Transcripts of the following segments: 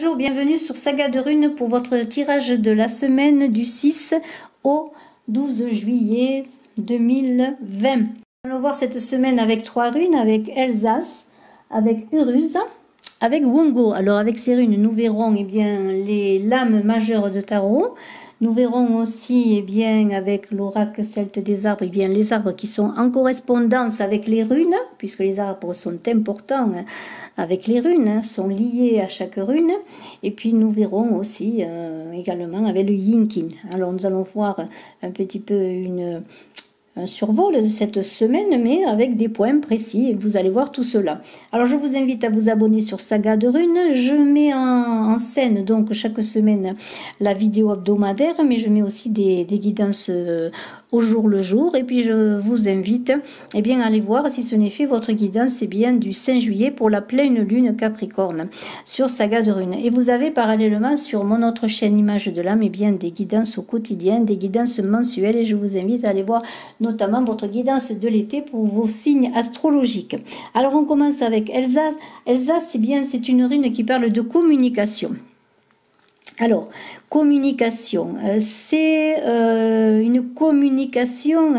Bonjour, bienvenue sur Saga de Runes pour votre tirage de la semaine du 6 au 12 juillet 2020. Allons voir cette semaine avec 3 runes, avec Elsace, avec Uruz, avec Wungo. Alors avec ces runes, nous verrons les lames majeures de tarot. Nous verrons aussi avec l'oracle celte des arbres, les arbres qui sont en correspondance avec les runes, puisque les arbres sont importants avec les runes, sont liés à chaque rune. Et puis nous verrons aussi également avec le Yinkin. Alors nous allons voir un petit peu un survol de cette semaine, mais avec des points précis, et vous allez voir tout cela. Alors je vous invite à vous abonner sur Saga de Runes. Je mets en scène donc chaque semaine la vidéo hebdomadaire, mais je mets aussi des guidances au jour le jour, et puis je vous invite à aller voir si ce n'est fait votre guidance du 5 juillet pour la pleine lune Capricorne sur Saga de Runes. Et vous avez parallèlement sur mon autre chaîne Image de l'âme des guidances au quotidien, des guidances mensuelles, et je vous invite à aller voir notamment votre guidance de l'été pour vos signes astrologiques. Alors on commence avec Elsace. Elsace, c'est une rune qui parle de communication. Alors, communication, c'est une communication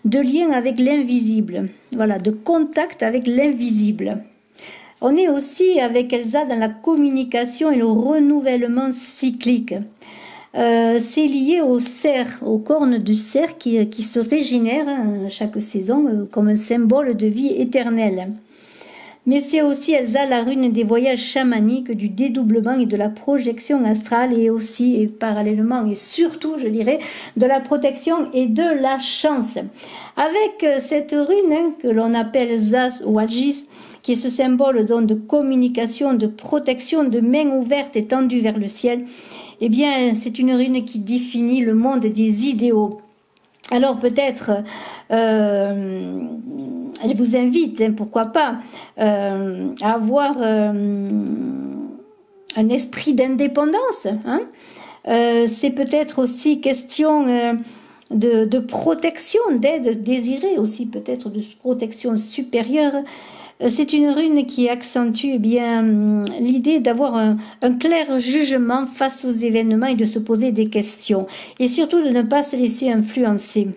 de lien avec l'invisible, voilà, de contact avec l'invisible. On est aussi avec Elsa dans la communication et le renouvellement cyclique. C'est lié au cerf, aux cornes du cerf qui se régénère chaque saison comme un symbole de vie éternelle. Mais c'est aussi Elsa, la rune des voyages chamaniques, du dédoublement et de la projection astrale, et aussi et parallèlement et surtout, je dirais, de la protection et de la chance. Avec cette rune que l'on appelle Elsace ou Algis, qui est ce symbole donc de communication, de protection, de main ouverte et tendue vers le ciel, c'est une rune qui définit le monde des idéaux. Alors peut-être, elle vous invite, pourquoi pas, à avoir un esprit d'indépendance. C'est peut-être aussi question de protection, d'aide désirée aussi, peut-être de protection supérieure. C'est une rune qui accentue l'idée d'avoir un clair jugement face aux événements et de se poser des questions. Et surtout de ne pas se laisser influencer.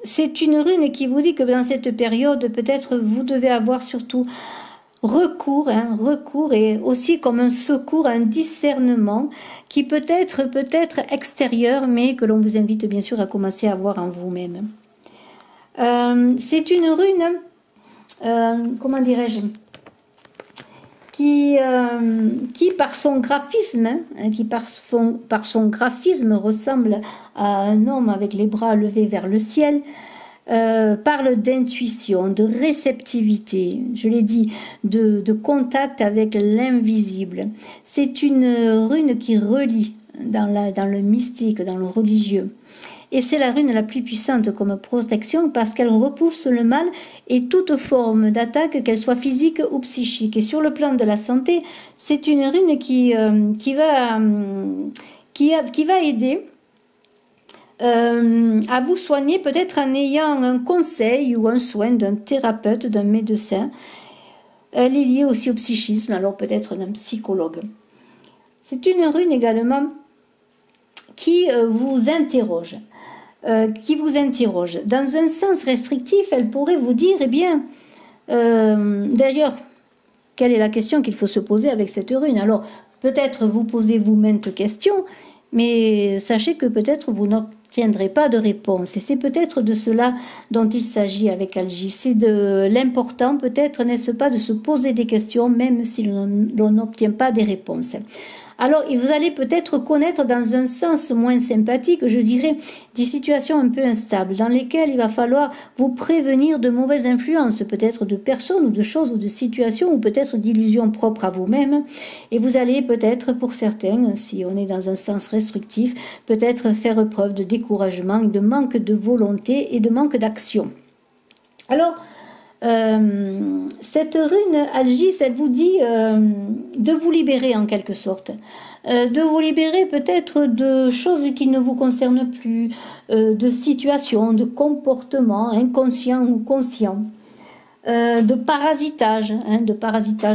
C'est une rune qui vous dit que dans cette période, peut-être vous devez avoir surtout recours et aussi comme un secours, un discernement qui peut être extérieur, mais que l'on vous invite bien sûr à commencer à voir en vous-même. C'est une rune, comment dirais-je, qui par son graphisme, par son graphisme ressemble à un homme avec les bras levés vers le ciel, parle d'intuition, de réceptivité, je l'ai dit, de contact avec l'invisible. C'est une rune qui relie dans le mystique, dans le religieux. Et c'est la rune la plus puissante comme protection parce qu'elle repousse le mal et toute forme d'attaque, qu'elle soit physique ou psychique. Et sur le plan de la santé, c'est une rune qui va aider à vous soigner, peut-être en ayant un conseil ou un soin d'un thérapeute, d'un médecin. Elle est liée aussi au psychisme, alors peut-être d'un psychologue. C'est une rune également qui vous interroge. Dans un sens restrictif, elle pourrait vous dire, d'ailleurs, quelle est la question qu'il faut se poser avec cette rune? Alors, peut-être vous posez-vous maintes questions, mais sachez que peut-être vous n'obtiendrez pas de réponse. Et c'est peut-être de cela dont il s'agit avec Algis. C'est de l'important, peut-être, n'est-ce pas, de se poser des questions, même si l'on n'obtient pas des réponses. Alors, vous allez peut-être connaître dans un sens moins sympathique, je dirais, des situations un peu instables, dans lesquelles il va falloir vous prévenir de mauvaises influences, peut-être de personnes ou de choses ou de situations, ou peut-être d'illusions propres à vous-même. Et vous allez peut-être, pour certains, si on est dans un sens restrictif, peut-être faire preuve de découragement, de manque de volonté et de manque d'action. Alors, cette rune Algis, elle vous dit de vous libérer en quelque sorte, de vous libérer peut-être de choses qui ne vous concernent plus, de situations, de comportements inconscients ou conscients. de parasitage, hein,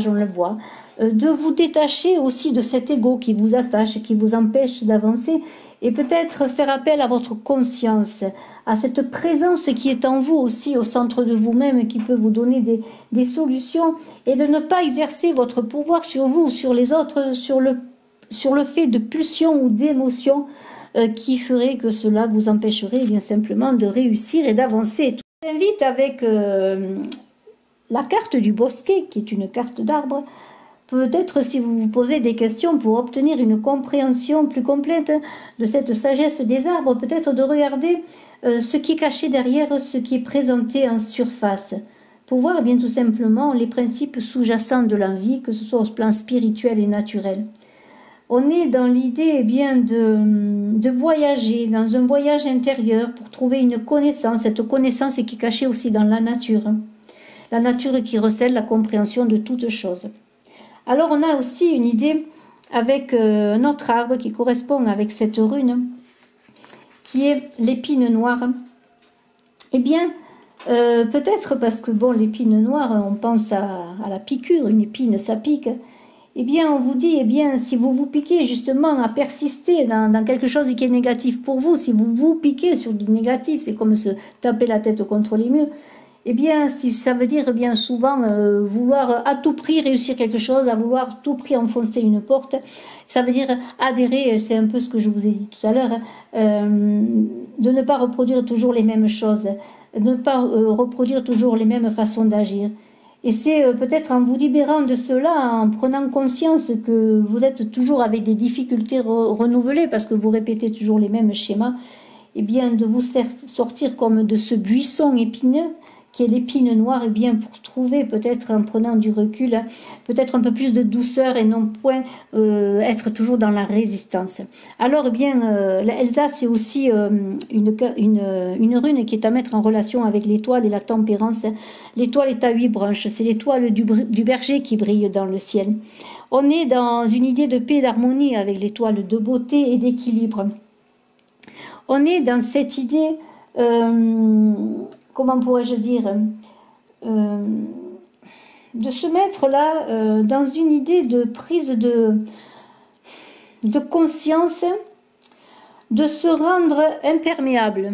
on le voit, de vous détacher aussi de cet ego qui vous attache, qui vous empêche d'avancer, et peut-être faire appel à votre conscience, à cette présence qui est en vous aussi, au centre de vous-même, qui peut vous donner des solutions, et de ne pas exercer votre pouvoir sur vous, sur les autres, sur le fait de pulsions ou d'émotions qui ferait que cela vous empêcherait bien simplement de réussir et d'avancer. Je vous invite avec la carte du bosquet, qui est une carte d'arbre. Peut-être si vous vous posez des questions pour obtenir une compréhension plus complète de cette sagesse des arbres, peut-être de regarder ce qui est caché derrière ce qui est présenté en surface, pour voir bien tout simplement les principes sous-jacents de la vie, que ce soit au plan spirituel et naturel. On est dans l'idée bien de voyager, dans un voyage intérieur pour trouver une connaissance, cette connaissance qui est cachée aussi dans la nature qui recèle la compréhension de toutes choses. Alors on a aussi une idée avec un autre arbre qui correspond avec cette rune, qui est l'épine noire. Eh bien, peut-être parce que bon, l'épine noire, on pense à la piqûre, une épine ça pique. Eh bien, on vous dit, eh bien, si vous vous piquez justement à persister dans quelque chose qui est négatif pour vous, si vous vous piquez sur du négatif, c'est comme se taper la tête contre les murs. Eh bien, si ça veut dire bien souvent vouloir à tout prix réussir quelque chose, à vouloir à tout prix enfoncer une porte, ça veut dire adhérer, c'est un peu ce que je vous ai dit tout à l'heure, de ne pas reproduire toujours les mêmes choses, de ne pas reproduire toujours les mêmes façons d'agir. Et c'est peut-être en vous libérant de cela, en prenant conscience que vous êtes toujours avec des difficultés renouvelées, parce que vous répétez toujours les mêmes schémas, eh bien de vous sortir comme de ce buisson épineux, qui est l'épine noire, et bien pour trouver peut-être en prenant du recul, peut-être un peu plus de douceur et non point être toujours dans la résistance. Alors bien, Elsa c'est aussi une rune qui est à mettre en relation avec l'étoile et la tempérance. L'étoile est à 8 branches, c'est l'étoile du berger qui brille dans le ciel. On est dans une idée de paix et d'harmonie avec l'étoile, de beauté et d'équilibre. On est dans cette idée... comment pourrais-je dire, de se mettre là dans une idée de prise de conscience, de se rendre imperméable.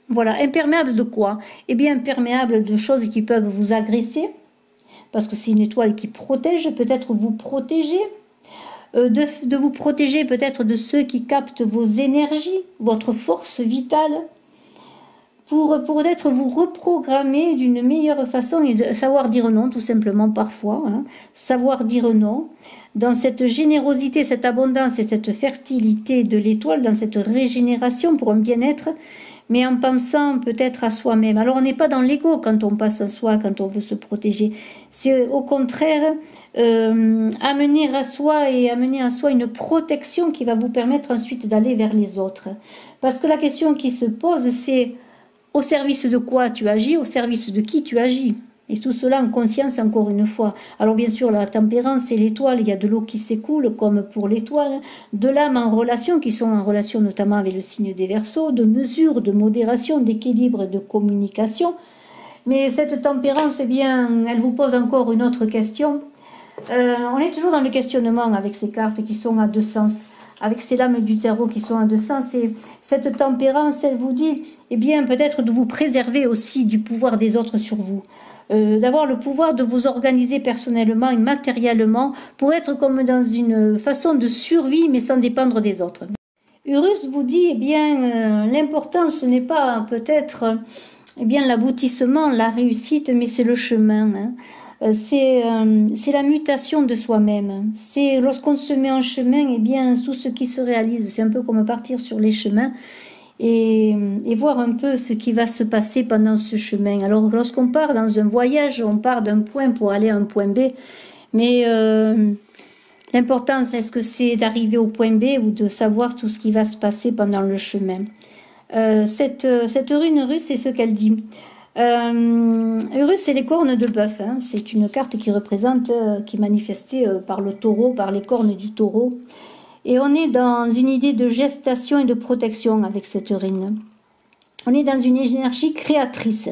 Voilà, imperméable de quoi? Eh bien, imperméable de choses qui peuvent vous agresser, parce que c'est une étoile qui protège, peut-être vous protéger, de vous protéger peut-être de ceux qui captent vos énergies, votre force vitale, pour peut-être vous reprogrammer d'une meilleure façon et de savoir dire non, tout simplement parfois, hein, savoir dire non, dans cette générosité, cette abondance et cette fertilité de l'étoile, dans cette régénération pour un bien-être, mais en pensant peut-être à soi-même. Alors on n'est pas dans l'ego quand on passe à soi, quand on veut se protéger, c'est au contraire amener à soi et amener à soi une protection qui va vous permettre ensuite d'aller vers les autres. Parce que la question qui se pose, c'est au service de quoi tu agis, au service de qui tu agis. Et tout cela en conscience encore une fois. Alors bien sûr, la tempérance et l'étoile, il y a de l'eau qui s'écoule comme pour l'étoile, de l'âme en relation, qui sont en relation notamment avec le signe des Verseaux, de mesure, de modération, d'équilibre et de communication. Mais cette tempérance, eh bien, elle vous pose encore une autre question. On est toujours dans le questionnement avec ces cartes qui sont à deux sens, avec ces lames du tarot qui sont à deux sens, et cette tempérance, elle vous dit, eh bien, peut-être de vous préserver aussi du pouvoir des autres sur vous, d'avoir le pouvoir de vous organiser personnellement et matériellement pour être comme dans une façon de survie, mais sans dépendre des autres. Urus vous dit, eh bien, l'important, ce n'est pas peut-être, eh bien, l'aboutissement, la réussite, mais c'est le chemin, hein. C'est la mutation de soi-même. C'est lorsqu'on se met en chemin, eh bien, tout ce qui se réalise, c'est un peu comme partir sur les chemins et voir un peu ce qui va se passer pendant ce chemin. Alors, lorsqu'on part dans un voyage, on part d'un point pour aller à un point B, mais l'important, est-ce que c'est d'arriver au point B ou de savoir tout ce qui va se passer pendant le chemin. Cette rune russe, c'est ce qu'elle dit. Urus, c'est les cornes de bœuf, hein. C'est une carte qui représente, qui est manifestée par le taureau, par les cornes du taureau. Et on est dans une idée de gestation et de protection avec cette rune. On est dans une énergie créatrice.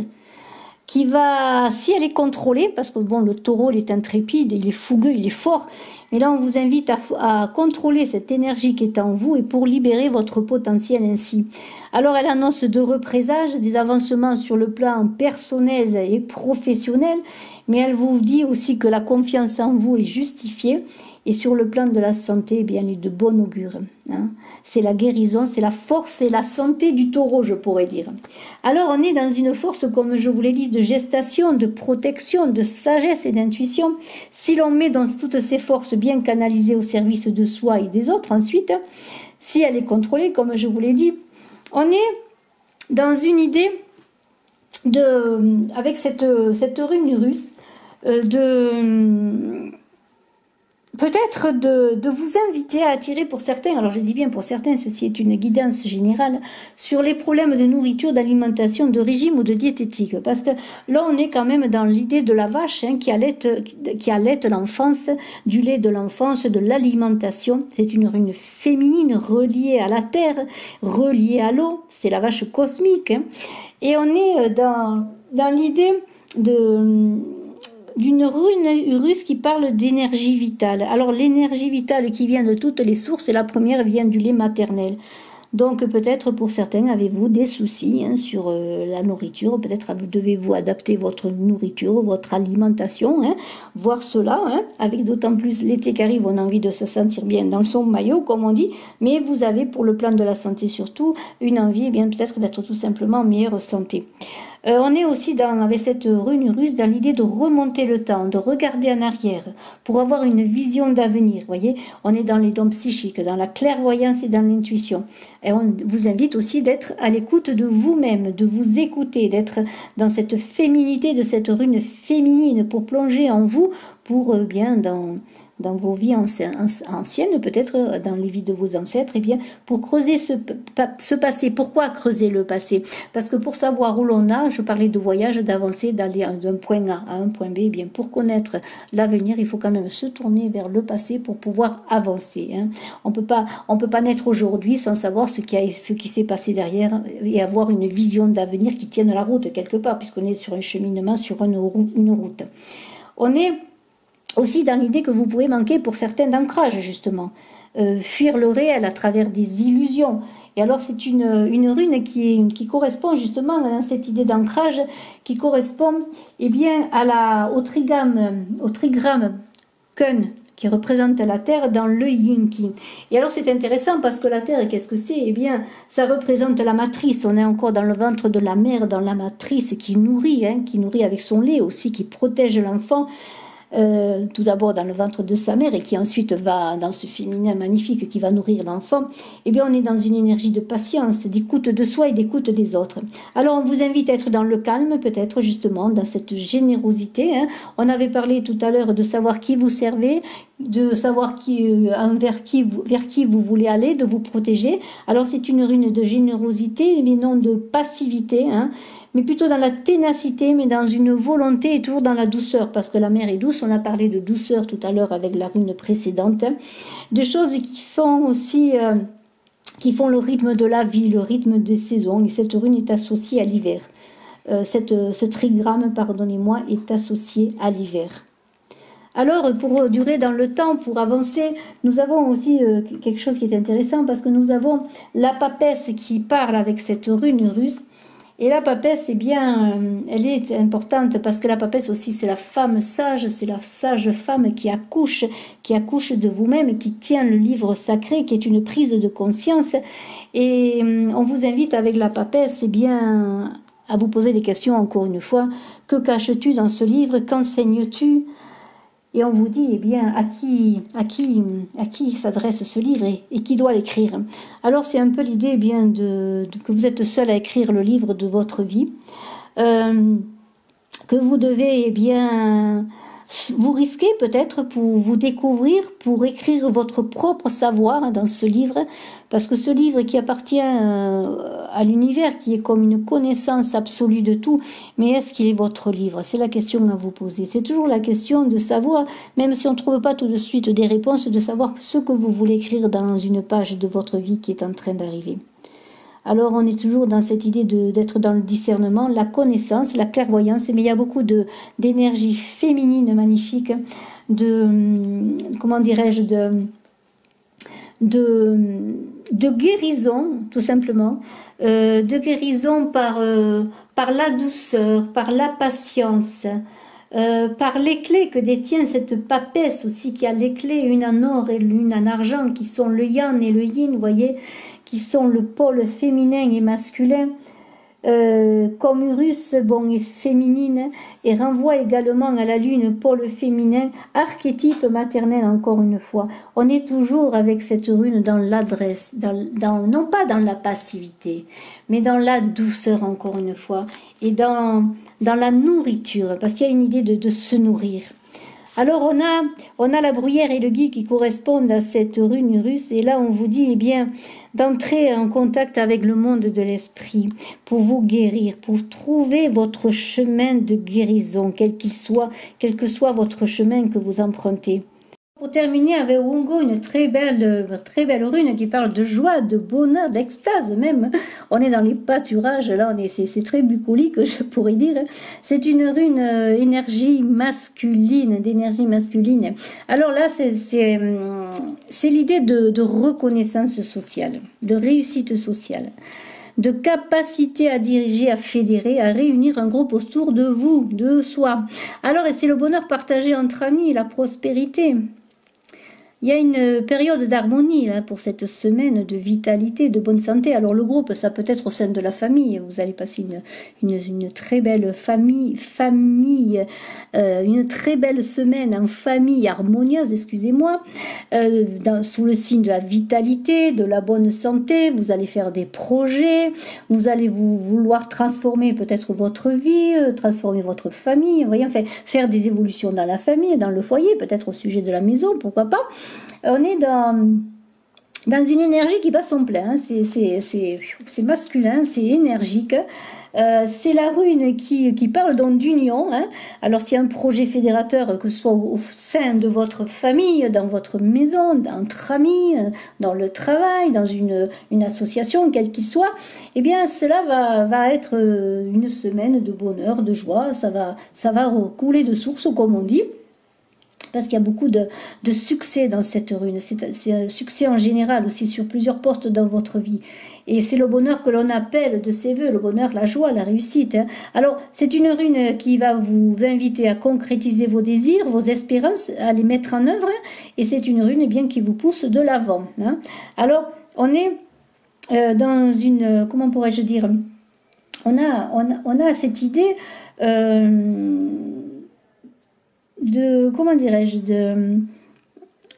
qui va, si elle est contrôlée, parce que bon, le taureau, il est intrépide, il est fougueux, il est fort, mais là, on vous invite à contrôler cette énergie qui est en vous et pour libérer votre potentiel ainsi. Alors, elle annonce de représages, des avancements sur le plan personnel et professionnel, mais elle vous dit aussi que la confiance en vous est justifiée. Et sur le plan de la santé, eh bien, elle est de bon augure. Hein. C'est la guérison, c'est la force et la santé du taureau, je pourrais dire. Alors, on est dans une force, comme je vous l'ai dit, de gestation, de protection, de sagesse et d'intuition. Si l'on met dans toutes ces forces bien canalisées au service de soi et des autres, ensuite, si elle est contrôlée, comme je vous l'ai dit, on est dans une idée avec cette rune russe, peut-être de vous inviter à attirer pour certains, alors je dis bien pour certains, ceci est une guidance générale, sur les problèmes de nourriture, d'alimentation, de régime ou de diététique. Parce que là, on est quand même dans l'idée de la vache qui allaite l'enfance, du lait de l'enfance, de l'alimentation. C'est une rune féminine reliée à la terre, reliée à l'eau. C'est la vache cosmique. Hein. Et on est dans l'idée d'une rune russe qui parle d'énergie vitale. Alors l'énergie vitale qui vient de toutes les sources, et la première vient du lait maternel. Donc peut-être pour certains avez-vous des soucis sur la nourriture, peut-être devez-vous adapter votre nourriture, votre alimentation, voir cela, avec d'autant plus l'été qui arrive, on a envie de se sentir bien dans son maillot comme on dit, mais vous avez pour le plan de la santé surtout une envie bien peut-être d'être tout simplement en meilleure santé. On est aussi avec cette rune russe dans l'idée de remonter le temps, de regarder en arrière pour avoir une vision d'avenir. Voyez, on est dans les dons psychiques, dans la clairvoyance et dans l'intuition. Et on vous invite aussi d'être à l'écoute de vous-même, de vous écouter, d'être dans cette féminité de cette rune féminine pour plonger en vous, pour bien dans vos vies anciennes, peut-être dans les vies de vos ancêtres, et bien pour creuser ce passé. Pourquoi creuser le passé? Parce que pour savoir où l'on a, je parlais de voyage, d'avancer, d'aller d'un point A à un point B, et bien pour connaître l'avenir, il faut quand même se tourner vers le passé pour pouvoir avancer. Hein. On peut pas naître aujourd'hui sans savoir ce qui s'est passé derrière et avoir une vision d'avenir qui tienne la route quelque part, puisqu'on est sur un cheminement, sur une route. On est aussi dans l'idée que vous pouvez manquer pour certains d'ancrage, justement. Fuir le réel à travers des illusions. Et alors, c'est une rune qui correspond justement à cette idée d'ancrage, qui correspond eh bien, au trigramme Kun, qui représente la Terre dans le Yin-Ki. Et alors, c'est intéressant parce que la Terre, qu'est-ce que c'est? Eh bien, ça représente la matrice. On est encore dans le ventre de la mère, dans la matrice qui nourrit avec son lait aussi, qui protège l'enfant. Tout d'abord dans le ventre de sa mère et qui ensuite va dans ce féminin magnifique qui va nourrir l'enfant, eh bien on est dans une énergie de patience, d'écoute de soi et d'écoute des autres. Alors on vous invite à être dans le calme, peut-être justement dans cette générosité. On avait parlé tout à l'heure de savoir qui vous servez, de savoir vers qui vous voulez aller, de vous protéger. Alors c'est une rune de générosité, mais non de passivité, mais plutôt dans la ténacité, mais dans une volonté et toujours dans la douceur, parce que la mer est douce. On a parlé de douceur tout à l'heure avec la rune précédente, de choses qui font aussi, qui font le rythme de la vie, le rythme des saisons. Et cette rune est associée à l'hiver. Ce trigramme, pardonnez-moi, est associé à l'hiver. Alors, pour durer dans le temps, pour avancer, nous avons aussi quelque chose qui est intéressant, parce que nous avons la papesse qui parle avec cette rune russe. Et la papesse, eh bien, elle est importante parce que la papesse aussi, c'est la femme sage, c'est la sage femme qui accouche de vous-même, qui tient le livre sacré, qui est une prise de conscience. Et on vous invite avec la papesse, eh bien, à vous poser des questions encore une fois. Que caches-tu dans ce livre? Qu'enseignes-tu? Et on vous dit, eh bien, à qui s'adresse ce livre et qui doit l'écrire. Alors, c'est un peu l'idée, eh bien, que vous êtes seul à écrire le livre de votre vie, que vous devez, eh bien, vous risquer peut-être pour vous découvrir, pour écrire votre propre savoir dans ce livre, parce que ce livre qui appartient à l'univers, qui est comme une connaissance absolue de tout, mais est-ce qu'il est votre livre? C'est la question à vous poser. C'est toujours la question de savoir, même si on ne trouve pas tout de suite des réponses, de savoir ce que vous voulez écrire dans une page de votre vie qui est en train d'arriver. Alors on est toujours dans cette idée d'être dans le discernement, la connaissance, la clairvoyance, mais il y a beaucoup d'énergie féminine magnifique, comment dirais-je, de guérison, tout simplement, de guérison par la douceur, par la patience, par les clés que détient cette papesse aussi, qui a les clés, une en or et une en argent, qui sont le yang et le yin, vous voyez, qui sont le pôle féminin et masculin, comme Urus, bon, est féminine, et renvoie également à la lune, pôle féminin, archétype maternel encore une fois. On est toujours avec cette rune dans l'adresse, non pas dans la passivité, mais dans la douceur encore une fois, et dans la nourriture, parce qu'il y a une idée de se nourrir. Alors on a la bruyère et le gui qui correspondent à cette rune russe, et là on vous dit eh bien d'entrer en contact avec le monde de l'esprit pour vous guérir, pour trouver votre chemin de guérison, quel qu'il soit, quel que soit votre chemin que vous empruntez. Pour terminer avec Wongo, une très belle rune qui parle de joie, de bonheur, d'extase même. On est dans les pâturages, là c'est très bucolique, je pourrais dire. C'est une rune énergie masculine, d'énergie masculine. Alors là, c'est l'idée de reconnaissance sociale, de réussite sociale, de capacité à diriger, à fédérer, à réunir un groupe autour de vous, de soi. Alors, c'est le bonheur partagé entre amis, la prospérité. Il y a une période d'harmonie là pour cette semaine de vitalité, de bonne santé. Alors le groupe, ça peut être au sein de la famille. Vous allez passer une très belle famille, une très belle semaine en famille harmonieuse, excusez-moi, sous le signe de la vitalité, de la bonne santé. Vous allez faire des projets, vous allez vouloir transformer peut-être votre vie, transformer votre famille, vous voyez, enfin, faire des évolutions dans la famille, dans le foyer, peut-être au sujet de la maison, pourquoi pas. On est dans une énergie qui bat son plein, c'est masculin, c'est énergique. C'est la rune qui parle donc d'union. Alors s'il y a un projet fédérateur, que ce soit au sein de votre famille, dans votre maison, entre amis, dans le travail, dans une association, quelle qu'il soit, eh bien cela va être une semaine de bonheur, de joie, ça va couler de source, comme on dit. Parce qu'il y a beaucoup de succès dans cette rune. C'est un succès en général aussi sur plusieurs postes dans votre vie. Et c'est le bonheur que l'on appelle de ses voeux, le bonheur, la joie, la réussite. Alors, c'est une rune qui va vous inviter à concrétiser vos désirs, vos espérances, à les mettre en œuvre. Et c'est une rune bien qui vous pousse de l'avant. Alors, on est dans une... Comment pourrais-je dire? On a cette idée... comment dirais-je,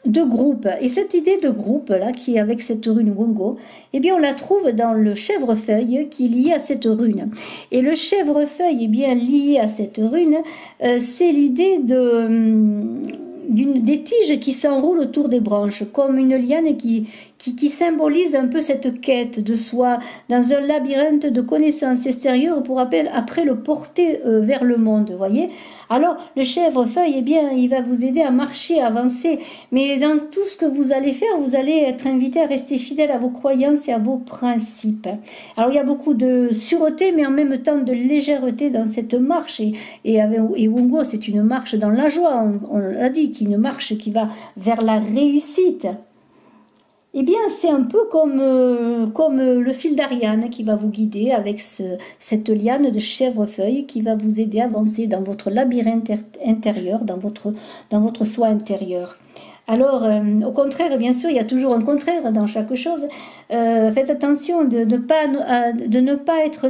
de groupe. Et cette idée de groupe là, qui est avec cette rune Wongo, eh bien on la trouve dans le chèvrefeuille qui est lié à cette rune. Et le chèvrefeuille est bien lié à cette rune, c'est l'idée des tiges qui s'enroulent autour des branches, comme une liane qui symbolise un peu cette quête de soi dans un labyrinthe de connaissances extérieures pour après le porter vers le monde, vous voyez. Alors, le chèvrefeuille, eh bien, il va vous aider à marcher, à avancer. Mais dans tout ce que vous allez faire, vous allez être invité à rester fidèle à vos croyances et à vos principes. Alors, il y a beaucoup de sûreté, mais en même temps de légèreté dans cette marche. Et Wongo, c'est une marche dans la joie, on l'a dit, une marche qui va vers la réussite. Eh bien, c'est un peu comme le fil d'Ariane qui va vous guider avec cette liane de chèvrefeuille qui va vous aider à avancer dans votre labyrinthe intérieur, dans votre soi intérieur. Alors, au contraire, bien sûr, il y a toujours un contraire dans chaque chose. Faites attention de ne pas être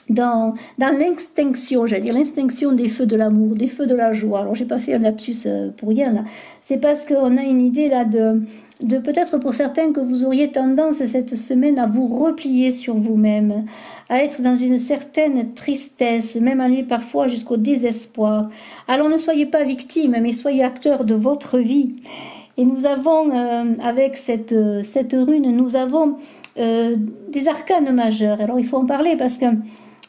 dans l'extinction, j'allais dire l'extinction des feux de l'amour, des feux de la joie. Alors, j'ai pas fait un lapsus pour rien, là. C'est parce qu'on a une idée, là, de peut-être pour certains que vous auriez tendance cette semaine à vous replier sur vous-même, à être dans une certaine tristesse, même aller parfois jusqu'au désespoir. Alors ne soyez pas victime, mais soyez acteur de votre vie. Et nous avons, avec cette rune, nous avons des arcanes majeurs. Alors il faut en parler parce que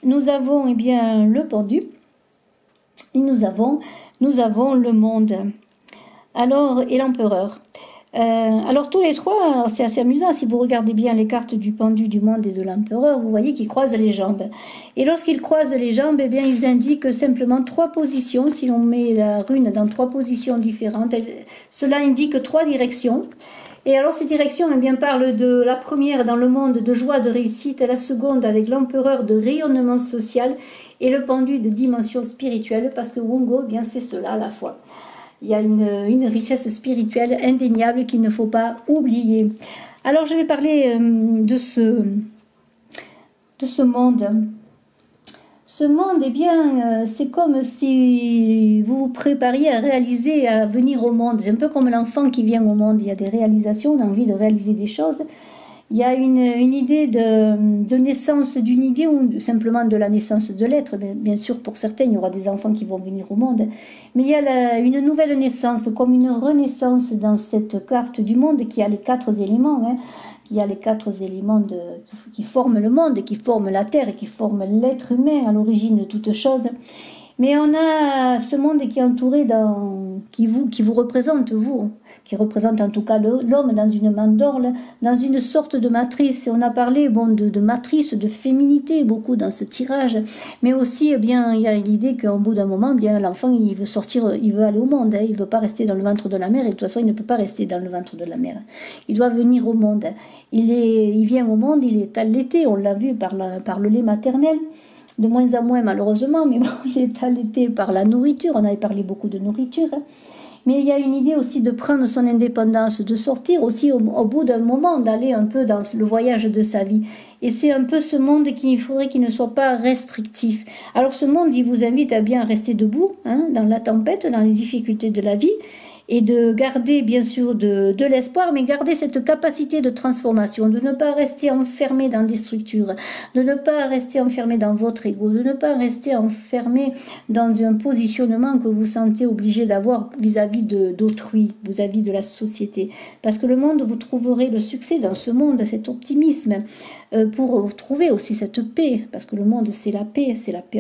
nous avons eh bien, le pendu et nous avons le monde. Alors, et l'empereur. Alors tous les trois, c'est assez amusant, si vous regardez bien les cartes du pendu, du monde et de l'empereur, vous voyez qu'ils croisent les jambes. Et lorsqu'ils croisent les jambes, eh bien, ils indiquent simplement trois positions. Si on met la rune dans trois positions différentes, cela indique trois directions. Et alors ces directions eh bien, parlent de la première dans le monde de joie, de réussite, la seconde avec l'empereur de rayonnement social et le pendu de dimension spirituelle, parce que Wungo, eh bien c'est cela à la fois. Il y a une richesse spirituelle indéniable qu'il ne faut pas oublier. Alors je vais parler de ce monde. Ce monde, eh bien, c'est comme si vous vous prépariez à réaliser, à venir au monde. C'est un peu comme l'enfant qui vient au monde. Il y a des réalisations, on a envie de réaliser des choses. Il y a une idée de naissance d'une idée ou simplement de la naissance de l'être. Bien sûr, pour certains, il y aura des enfants qui vont venir au monde. Mais il y a une nouvelle naissance, comme une renaissance dans cette carte du monde qui a les quatre éléments. Hein, qui a les quatre éléments qui forment le monde, qui forment la terre et qui forment l'être humain à l'origine de toute chose. Mais on a ce monde qui est entouré qui vous représente, vous, qui représente en tout cas l'homme dans une mandorle, dans une sorte de matrice. Et on a parlé de matrice, de féminité, beaucoup dans ce tirage. Mais aussi, eh bien, il y a l'idée qu'au bout d'un moment, eh bien, l'enfant, il veut sortir, il veut aller au monde. Hein, il ne veut pas rester dans le ventre de la mère. Et de toute façon, il ne peut pas rester dans le ventre de la mère. Il doit venir au monde. Il vient au monde, il est allaité. On l'a vu par le lait maternel. De moins en moins malheureusement, mais bon, il est allaité par la nourriture, on avait parlé beaucoup de nourriture, hein. Mais il y a une idée aussi de prendre son indépendance, de sortir aussi au bout d'un moment, d'aller un peu dans le voyage de sa vie. Et c'est un peu ce monde qu'il faudrait qu'il ne soit pas restrictif. Alors ce monde, il vous invite à bien rester debout, hein, dans la tempête, dans les difficultés de la vie, et de garder bien sûr de l'espoir, mais garder cette capacité de transformation, de ne pas rester enfermé dans des structures, de ne pas rester enfermé dans votre ego, de ne pas rester enfermé dans un positionnement que vous sentez obligé d'avoir vis-à-vis d'autrui, vis-à-vis de la société. Parce que le monde, vous trouverez le succès dans ce monde, cet optimisme, pour trouver aussi cette paix, parce que le monde c'est la paix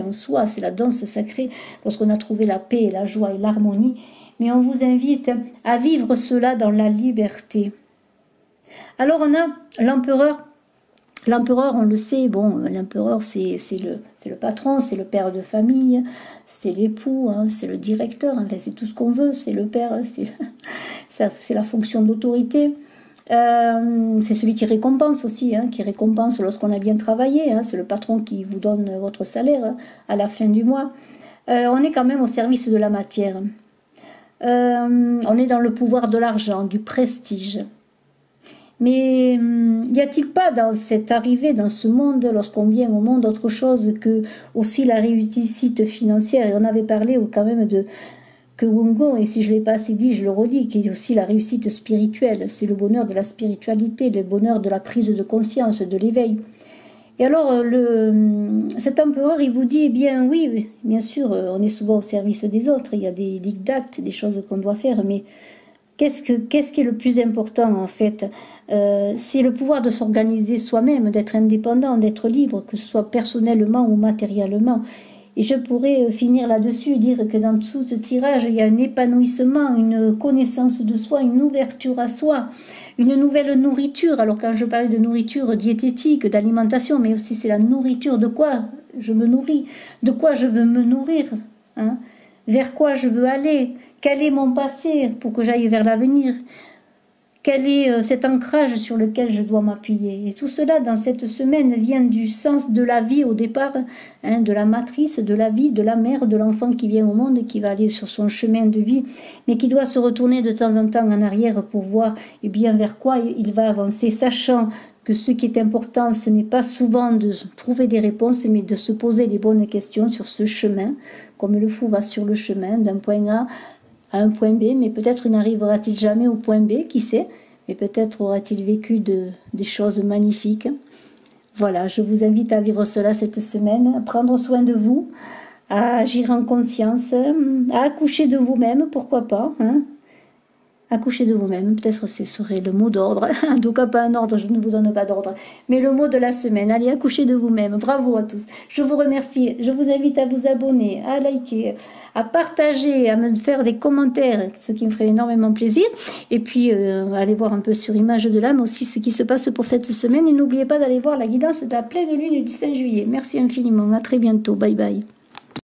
en soi, c'est la danse sacrée, lorsqu'on a trouvé la paix, la joie et l'harmonie. Mais on vous invite à vivre cela dans la liberté. Alors on a l'empereur. L'empereur, on le sait, bon, l'empereur c'est le patron, c'est le père de famille, c'est l'époux, hein, c'est le directeur, enfin, c'est tout ce qu'on veut, c'est le père, c'est la fonction d'autorité. C'est celui qui récompense aussi, hein, qui récompense lorsqu'on a bien travaillé, hein, c'est le patron qui vous donne votre salaire hein, à la fin du mois. On est quand même au service de la matière. On est dans le pouvoir de l'argent, du prestige. Mais n'y a-t-il pas dans cette arrivée, dans ce monde, lorsqu'on vient au monde, autre chose que aussi la réussite financière? Et on avait parlé quand même que Wungo, et si je ne l'ai pas assez dit, je le redis, qui est aussi la réussite spirituelle. C'est le bonheur de la spiritualité, le bonheur de la prise de conscience, de l'éveil. Et alors, cet empereur, il vous dit, eh bien oui, bien sûr, on est souvent au service des autres, il y a des dictats, des choses qu'on doit faire, mais qu'est-ce qui est le plus important en fait? C'est le pouvoir de s'organiser soi-même, d'être indépendant, d'être libre, que ce soit personnellement ou matériellement. Et je pourrais finir là-dessus, dire que dans tout ce tirage, il y a un épanouissement, une connaissance de soi, une ouverture à soi, une nouvelle nourriture. Alors quand je parlais de nourriture diététique, d'alimentation, mais aussi c'est la nourriture, de quoi je me nourris, de quoi je veux me nourrir, hein, vers quoi je veux aller, quel est mon passé pour que j'aille vers l'avenir, quel est cet ancrage sur lequel je dois m'appuyer. Et tout cela, dans cette semaine, vient du sens de la vie au départ, hein, de la matrice, de la vie, de la mère, de l'enfant qui vient au monde et qui va aller sur son chemin de vie, mais qui doit se retourner de temps en temps en arrière pour voir eh bien, vers quoi il va avancer, sachant que ce qui est important, ce n'est pas souvent de trouver des réponses, mais de se poser les bonnes questions sur ce chemin, comme le fou va sur le chemin d'un point A à un point B, mais peut-être n'arrivera-t-il jamais au point B, qui sait, mais peut-être aura-t-il vécu des choses magnifiques. Voilà, je vous invite à vivre cela cette semaine, à prendre soin de vous, à agir en conscience, à accoucher de vous-même, pourquoi pas, hein, accouchez de vous-même. Peut-être ce serait le mot d'ordre. En tout cas, pas un ordre, je ne vous donne pas d'ordre. Mais le mot de la semaine. Allez, accouchez de vous-même. Bravo à tous. Je vous remercie. Je vous invite à vous abonner, à liker, à partager, à me faire des commentaires, ce qui me ferait énormément plaisir. Et puis, allez voir un peu sur Image de l'âme aussi ce qui se passe pour cette semaine. Et n'oubliez pas d'aller voir la guidance de la pleine lune du 5 juillet. Merci infiniment. À très bientôt. Bye bye.